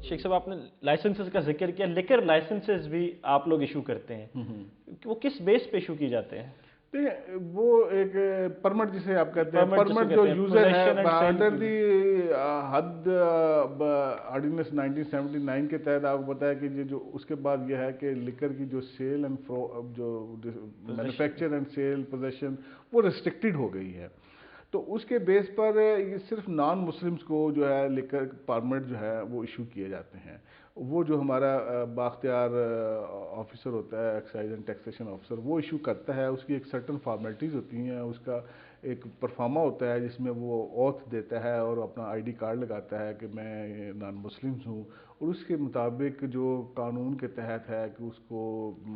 شیخ صاحب آپ نے لائسنسز کا ذکر کیا، لیکر لائسنسز بھی آپ لوگ ایشو کرتے ہیں، وہ کس بیس پہ ایشو کی جاتے ہیں؟ دیکھیں وہ ایک پرمٹ جسے آپ کہتے ہیں، پرمٹ جو یوزر ہے انڈر دی حد آرڈیننس 1979 کے تحت آپ کو پتا ہے کہ جو اس کے بعد یہ ہے کہ لیکر کی جو سیل اینڈ جو مینوفیکچر اینڈ سیل پوزیشن وہ ریسٹرکٹیڈ ہو گئی ہے. تو اس کے بیس پر یہ صرف نان مسلمس کو جو ہے لیکر پرمٹ جو ہے وہ ایشو کیے جاتے ہیں. وہ جو ہمارا بااختیار آفیسر ہوتا ہے، ایکسائز اینڈ ٹیکسیشن آفیسر، وہ ایشو کرتا ہے. اس کی ایک سرٹن فارمیلٹیز ہوتی ہیں، اس کا ایک پرفارما ہوتا ہے جس میں وہ اوتھ دیتا ہے اور اپنا آئی ڈی کارڈ لگاتا ہے کہ میں نان مسلمس ہوں، اور اس کے مطابق جو قانون کے تحت ہے کہ اس کو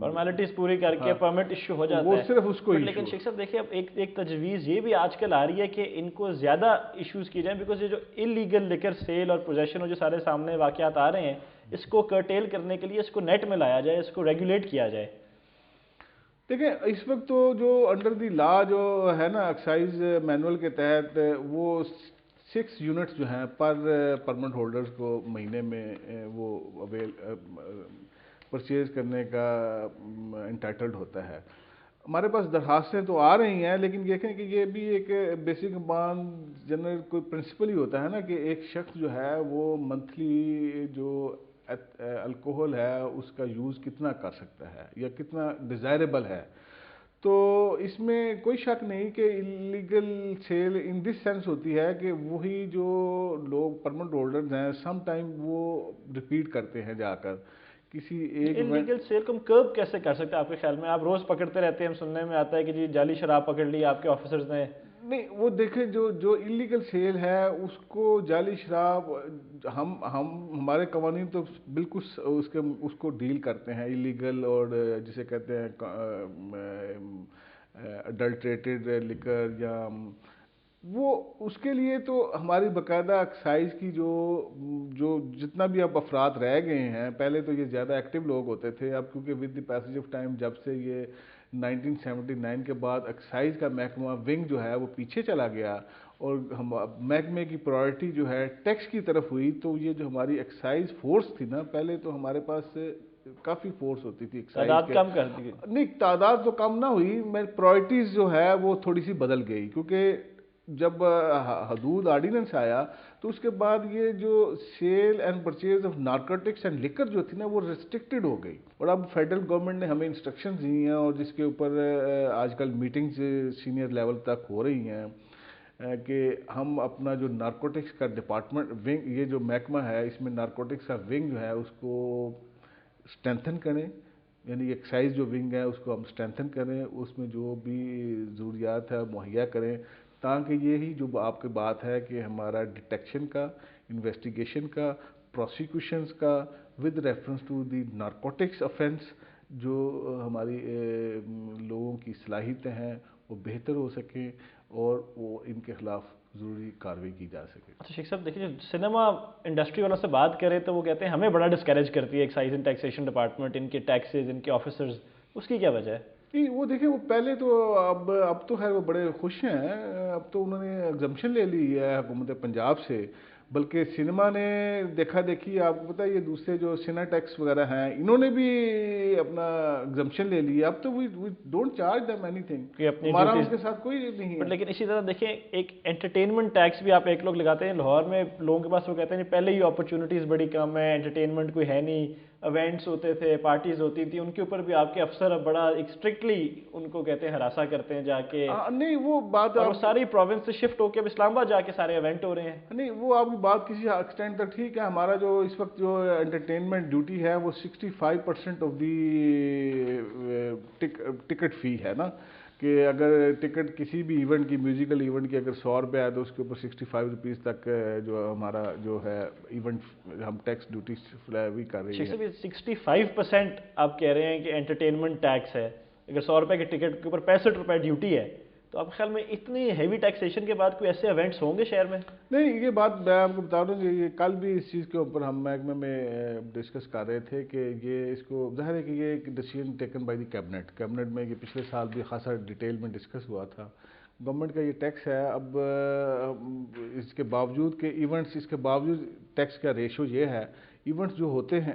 فارمیلٹیز پوری کر کے پرمٹ ایشو ہو جاتا ہے. وہ صرف اس کو لیکن شیخ صاحب دیکھیے اب ایک تجویز یہ بھی آج کل آ رہی ہے کہ ان کو زیادہ ایشوز کی جائیں، بیکاز یہ جو انلیگل لیکر سیل اور پوزیشن جو سارے سامنے واقعات آ رہے ہیں، اس کو کرٹیل کرنے کے لیے اس کو نیٹ میں لایا جائے، اس کو ریگولیٹ کیا جائے. دیکھیں اس وقت تو جو انڈر دی لا جو ہے نا ایکسائز مینول کے تحت، وہ 6 یونٹس جو ہیں پر پرمنٹ ہولڈرز کو مہینے میں وہ پرچیز کرنے کا انٹائٹلڈ ہوتا ہے. ہمارے پاس درخواستیں تو آ رہی ہیں، لیکن دیکھیں کہ یہ بھی ایک بیسک اپان جنرل کوئی پرنسپل ہی ہوتا ہے نا کہ ایک شخص جو ہے وہ منتھلی جو الکوہل ہے اس کا یوز کتنا کر سکتا ہے یا کتنا ڈیزائریبل ہے. تو اس میں کوئی شک نہیں کہ illegal sale in this sense ہوتی ہے کہ وہی جو لوگ پرمنٹ ہولڈرز ہیں سم ٹائم وہ ریپیٹ کرتے ہیں جا کر کسی ایک انلیگل سیل کو ہم کرب کیسے کر سکتے ہیں آپ کے خیال میں؟ آپ روز پکڑتے رہتے ہیں، ہم سننے میں آتا ہے کہ جی جعلی شراب پکڑ لی آپ کے آفیسرز نے. نہیں وہ دیکھیں جو انلیگل سیل ہے اس کو جعلی شراب ہمارے قوانین تو بالکل اس کو ڈیل کرتے ہیں انلیگل اور جسے کہتے ہیں اڈلٹریٹڈ لیکر یا وہ اس کے لیے تو ہماری باقاعدہ ایکسائز کی جو جتنا بھی اب افراد رہ گئے ہیں، پہلے تو یہ زیادہ ایکٹیو لوگ ہوتے تھے، اب کیونکہ with the passage of time جب سے یہ 1979 کے بعد ایکسائز کا محکمہ ونگ جو ہے وہ پیچھے چلا گیا اور محکمے کی پرائرٹی جو ہے ٹیکس کی طرف ہوئی، تو یہ جو ہماری ایکسائز فورس تھی نا، پہلے تو ہمارے پاس کافی فورس ہوتی تھی تعداد کم کر دی. نہیں تعداد تو کم نہ ہوئی، پرائرٹیز جو ہے وہ تھوڑی سی بدل گئی، کیونکہ جب حدود آرڈیننس آیا تو اس کے بعد یہ جو sale and purchase of narcotics and liquor جو تھی نا وہ ریسٹرکٹیڈ ہو گئی. اور اب فیڈرل گورنمنٹ نے ہمیں انسٹرکشنز دی ہیں اور جس کے اوپر آج کل میٹنگز سینئر لیول تک ہو رہی ہیں کہ ہم اپنا جو نارکوٹکس کا ڈپارٹمنٹ ونگ، یہ جو محکمہ ہے اس میں نارکوٹکس کا ونگ جو ہے اس کو اسٹرینتھن کریں، یعنی ایکسائز جو ونگ ہے اس کو ہم اسٹرینتھن کریں، اس میں جو بھی ضروریات ہے مہیا کریں، تاکہ یہی جو آپ کی بات ہے کہ ہمارا ڈیٹیکشن کا، انویسٹیگیشن کا، پروسیکیوشنز کا with reference to the narcotics offence, جو ہماری لوگوں کی صلاحیتیں ہیں وہ بہتر ہو سکیں اور وہ ان کے خلاف ضروری کارروائی کی جا سکے. اچھا شیخ صاحب دیکھیے سنیما انڈسٹری والوں سے بات کریں تو وہ کہتے ہیں ہمیں بڑا ڈسکریج کرتی ہے ایکسائز اینڈ ٹیکسیشن ڈپارٹمنٹ، ان کے ٹیکسز، ان کے آفیسرز، اس کی کیا وجہ ہے؟ نہیں وہ دیکھیں وہ پہلے تو اب تو خیر وہ بڑے خوش ہیں، اب تو انہوں نے ایگزمپشن لے لی ہے حکومت پنجاب سے، بلکہ سنیما نے دیکھا دیکھی آپ کو پتہ ہے یہ دوسرے جو سینا ٹیکس وغیرہ ہیں انہوں نے بھی اپنا ایگزمپشن لے لی ہے. اب تو وی ڈونٹ چارج دیم اینی تھنگ، ہمارا ان کے ساتھ کوئی نہیں ہے. لیکن اسی طرح دیکھیں ایک انٹرٹینمنٹ ٹیکس بھی آپ ایک لوگ لگاتے ہیں لاہور میں، لوگوں کے پاس وہ کہتے ہیں پہلے ہی اپرچونیٹیز بڑی کم ہے، انٹرٹینمنٹ کوئی ہے نہیں، ایونٹس ہوتے تھے، پارٹیز ہوتی تھی، ان کے اوپر بھی آپ کے افسر اب بڑا اسٹرکٹلی ان کو کہتے ہیں ہراساں کرتے ہیں جا کے. نہیں وہ بات وہ ساری پروونس سے شفٹ ہو کے اب اسلام آباد جا کے سارے ایونٹ ہو رہے ہیں. نہیں وہ آپ کی بات کسی ایکسٹینٹ تک ٹھیک ہے. ہمارا جو اس وقت جو انٹرٹینمنٹ ڈیوٹی ہے وہ 65% آف دی ٹکٹ فی ہے نا، کہ اگر ٹکٹ کسی بھی ایونٹ کی، میوزیکل ایونٹ کی اگر 100 روپے ہے تو اس کے اوپر 65 روپیز تک جو ہمارا جو ہے ایونٹ ہم ٹیکس ڈیوٹی بھی کر رہی ہے. 65% آپ کہہ رہے ہیں کہ انٹرٹینمنٹ ٹیکس ہے، اگر 100 روپے کے ٹکٹ کے اوپر 65 روپے ڈیوٹی ہے، تو آپ کے خیال میں اتنی ہیوی ٹیکسیشن کے بعد کوئی ایسے ایونٹس ہوں گے شہر میں؟ نہیں یہ بات میں آپ کو بتا دوں کہ یہ کل بھی اس چیز کے اوپر ہم محکمے میں ڈسکس کر رہے تھے کہ یہ اس کو ظاہر ہے کہ یہ ایک decision taken by the cabinet میں یہ پچھلے سال بھی خاصا ڈیٹیل میں ڈسکس ہوا تھا. گورنمنٹ کا یہ ٹیکس ہے، اب اس کے باوجود کہ ایونٹس، اس کے باوجود ٹیکس کا ریشو یہ ہے، ایونٹس جو ہوتے ہیں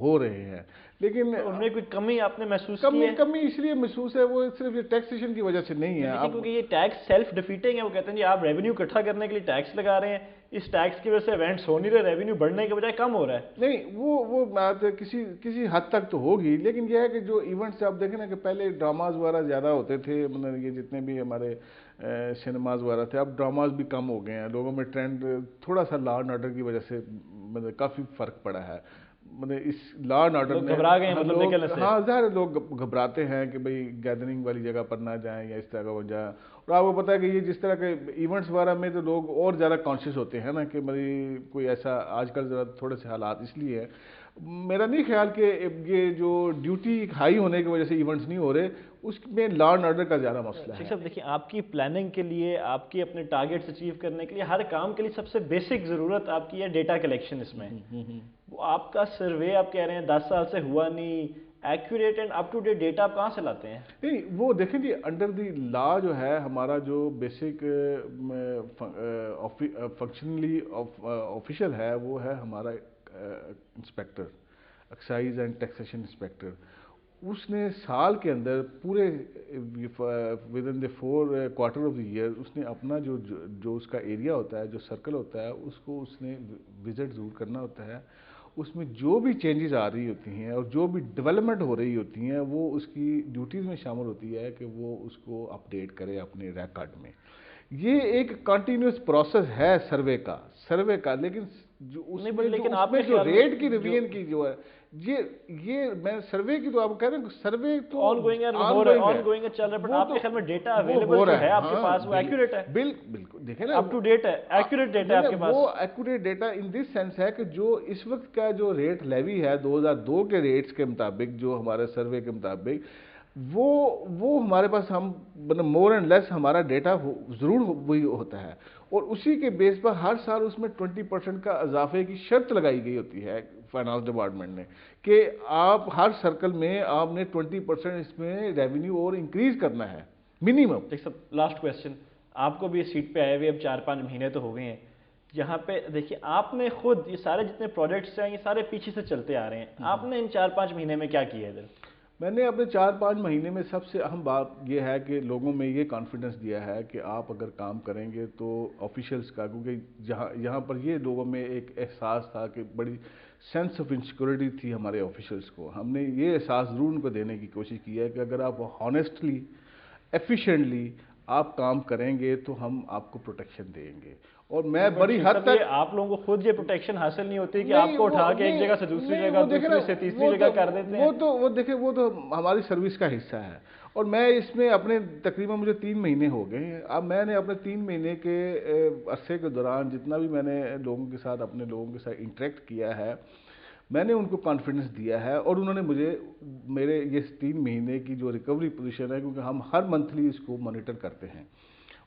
ہو رہے ہیں، لیکن ان میں کوئی کمی آپ نے محسوس کی ہے؟ کمی اس لیے محسوس ہے، وہ صرف یہ ٹیکسیشن کی وجہ سے نہیں ہے. کیونکہ یہ ٹیکس سیلف ڈیفیٹنگ ہے. وہ کہتے ہیں جی آپ ریونیو اکٹھا کرنے کے لیے ٹیکس لگا رہے ہیں، اس ٹیکس کی وجہ سے ایونٹس ہو نہیں رہے، ریونیو بڑھنے کے بجائے کم ہو رہا ہے. نہیں، وہ بات کسی حد تک تو ہوگی، لیکن یہ ہے کہ جو ایونٹس آپ دیکھیں نا کہ پہلے ڈراماز وغیرہ زیادہ ہوتے تھے، مطلب یہ جتنے بھی ہمارے سنیماز وغیرہ تھے، اب ڈراماز بھی کم ہو گئے ہیں. لوگوں میں ٹرینڈ تھوڑا سا لا اینڈ آرڈر کی وجہ سے مطلب کافی فرق پڑا ہے. مطلب اس لا اینڈ آرڈر میں گھبرا گئے ہیں مطلب نکلنے سے. ہاں ظاہر لوگ گھبراتے ہیں کہ بھئی گیدرنگ والی جگہ پر نہ جائیں یا اس طرح کا ہو جائے. اور آپ کو پتہ ہے کہ یہ جس طرح کے ایونٹس وغیرہ میں تو لوگ اور زیادہ کانشیس ہوتے ہیں نا کہ بھئی کوئی ایسا آج کل ذرا تھوڑے سے حالات اس لیے ہے. میرا نہیں خیال کہ یہ جو ڈیوٹی ہائی ہونے کی وجہ سے ایونٹس نہیں ہو رہے، اس میں لا اینڈ آرڈر کا زیادہ مسئلہ ہے. شیخ صاحب دیکھیں، آپ کی پلاننگ کے لیے، آپ کی اپنے ٹارگیٹس اچیو کرنے کے لیے، ہر کام کے لیے سب سے بیسک ضرورت آپ کی ہے ڈیٹا کلیکشن. اس میں وہ آپ کا سروے آپ کہہ رہے ہیں 10 سال سے ہوا نہیں، accurate and up to date data آپ کہاں سے لاتے ہیں؟ نہیں، وہ دیکھیں جی انڈر دی لا جو ہے ہمارا جو بیسک فنکشنلی آفیشیل ہے وہ ہے ہمارا inspector, excise and taxation inspector. اس نے سال کے اندر پورے with in the 4 quarter of the year اس نے اپنا جو اس کا ایریا ہوتا ہے، جو سرکل ہوتا ہے، اس کو اس نے وزٹ ضرور کرنا ہوتا ہے. اس میں جو بھی چینجز آ رہی ہوتی ہیں اور جو بھی ڈیولپمنٹ ہو رہی ہوتی ہیں وہ اس کی ڈیوٹیز میں شامل ہوتی ہے کہ وہ اس کو اپڈیٹ کرے اپنے ریکارڈ میں. یہ ایک کنٹینیوس پروسیس ہے سروے کا. لیکن آپ میں جو ریٹ کی ریویژن کی جو ہے یہ میں سروے کی تو آپ کہہ رہے ہیں سروے تو آن گوئنگ چل رہا ہے، بٹ آپ کے خیال میں ڈیٹا اویلیبل ہے آپ کے پاس، وہ ایکوریٹ ہے؟ بالکل دیکھیں نا، اپ ٹو ڈیٹ ہے، ایکوریٹ ڈیٹا آپ کے پاس. وہ accurate data in this sense ہے کہ جو اس وقت کا جو ریٹ لیوی ہے 2002 کے ریٹس کے مطابق، جو ہمارے سروے کے مطابق، وہ ہمارے پاس ہم مطلب مور اینڈ لیس ہمارا ڈیٹا ضرور وہی ہوتا ہے. اور اسی کے بیس پر ہر سال اس میں 20% کا اضافے کی شرط لگائی گئی ہوتی ہے فائنانس ڈپارٹمنٹ نے کہ آپ ہر سرکل میں آپ نے 20% اس میں ریونیو اور انکریز کرنا ہے منیمم. ایک سب لاسٹ کویسچن، آپ کو بھی اس سیٹ پہ آئے ہوئے اب 4-5 مہینے تو ہو گئے ہیں. یہاں پہ دیکھیے آپ نے خود یہ سارے جتنے پروجیکٹس ہیں یہ سارے پیچھے سے چلتے آ رہے ہیں، آپ نے ان 4-5 مہینے میں کیا کیا ہے ادھر؟ میں نے اپنے 4-5 مہینے میں سب سے اہم بات یہ ہے کہ لوگوں میں یہ کانفیڈنس دیا ہے کہ آپ اگر کام کریں گے تو آفیشلز کا، کیونکہ یہاں پر یہ لوگوں میں ایک احساس تھا کہ بڑی سینس آف انسیکیورٹی تھی ہمارے آفیشلز کو. ہم نے یہ احساس ضرور ان کو دینے کی کوشش کی ہے کہ اگر آپ ہانیسٹلی ایفیشینٹلی آپ کام کریں گے تو ہم آپ کو پروٹیکشن دیں گے. اور میں بڑی حد تک آپ لوگوں کو خود یہ پروٹیکشن حاصل نہیں ہوتی کہ آپ کو اٹھا کے ایک جگہ سے دوسری جگہ، دوسری سے تیسری جگہ کر دیتے ہیں؟ وہ دیکھیں وہ تو ہماری سروس کا حصہ ہے. اور میں اس میں اپنے تقریباً مجھے 3 مہینے ہو گئے ہیں. اب میں نے اپنے 3 مہینے کے عرصے کے دوران جتنا بھی میں نے لوگوں کے ساتھ اپنے لوگوں کے ساتھ انٹریکٹ کیا ہے، میں نے ان کو کانفیڈنس دیا ہے اور انہوں نے مجھے میرے یہ 3 مہینے کی جو ریکوری پوزیشن ہے، کیونکہ ہم ہر منتھلی اس کو مانیٹر کرتے ہیں،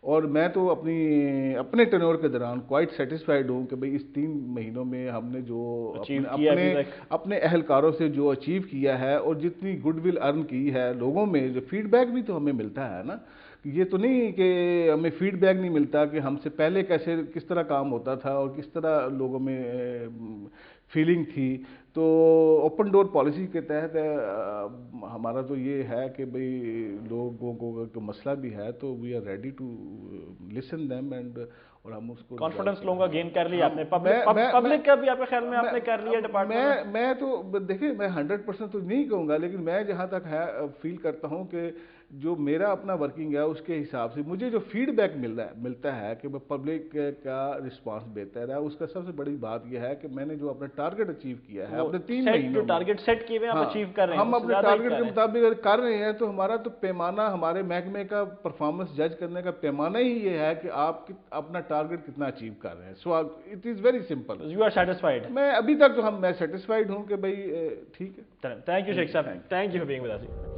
اور میں تو اپنے ٹینور کے دوران کوائٹ سیٹسفائیڈ ہوں کہ بھئی اس 3 مہینوں میں ہم نے جو اپنے اہلکاروں سے جو اچیو کیا ہے اور جتنی گڈ ول ارن کی ہے لوگوں میں، جو فیڈ بیک بھی تو ہمیں ملتا ہے نا. یہ تو نہیں کہ ہمیں فیڈ بیک نہیں ملتا کہ ہم سے پہلے کس طرح کام ہوتا تھا اور کس طرح لوگوں میں فیلنگ تھی. تو اوپن ڈور پالیسی کے تحت ہمارا تو یہ ہے کہ بھئی لوگوں کو مسئلہ بھی ہے تو we are ready to listen them and, اور ہم اس کو کانفیڈنس لوگوں کا گین کر لیا آپ نے، پبلک کا بھی آپ کے خیال میں آپ نے کر لیا ڈپارٹمنٹ؟ میں تو دیکھیں میں 100% تو نہیں کہوں گا، لیکن میں جہاں تک ہے فیل کرتا ہوں کہ جو میرا اپنا ورکنگ ہے اس کے حساب سے مجھے جو فیڈ بیک ملتا ہے کہ پبلک کا رسپانس بہتر ہے. اس کا سب سے بڑی بات یہ ہے کہ میں نے جو اپنا ٹارگٹ اچیو کیا ہے اپنے 3 مہینوں جو ٹارگٹ سیٹ کیے ہوئے آپ اچیو کر رہے ہیں، ہم اپنے ٹارگٹ کے مطابق اگر کر رہے ہیں تو ہمارا تو پیمانہ، ہمارے محکمے کا پرفارمنس جج کرنے کا پیمانہ ہی یہ ہے کہ آپ اپنا ٹارگٹ کتنا اچیو کر رہے ہیں. So it is very simple. You are satisfied? میں ابھی تک تو میں سیٹسفائیڈ ہوں کہ بھائی ٹھیک ہے. Thank you Sheikh sahab, thank you for being with us.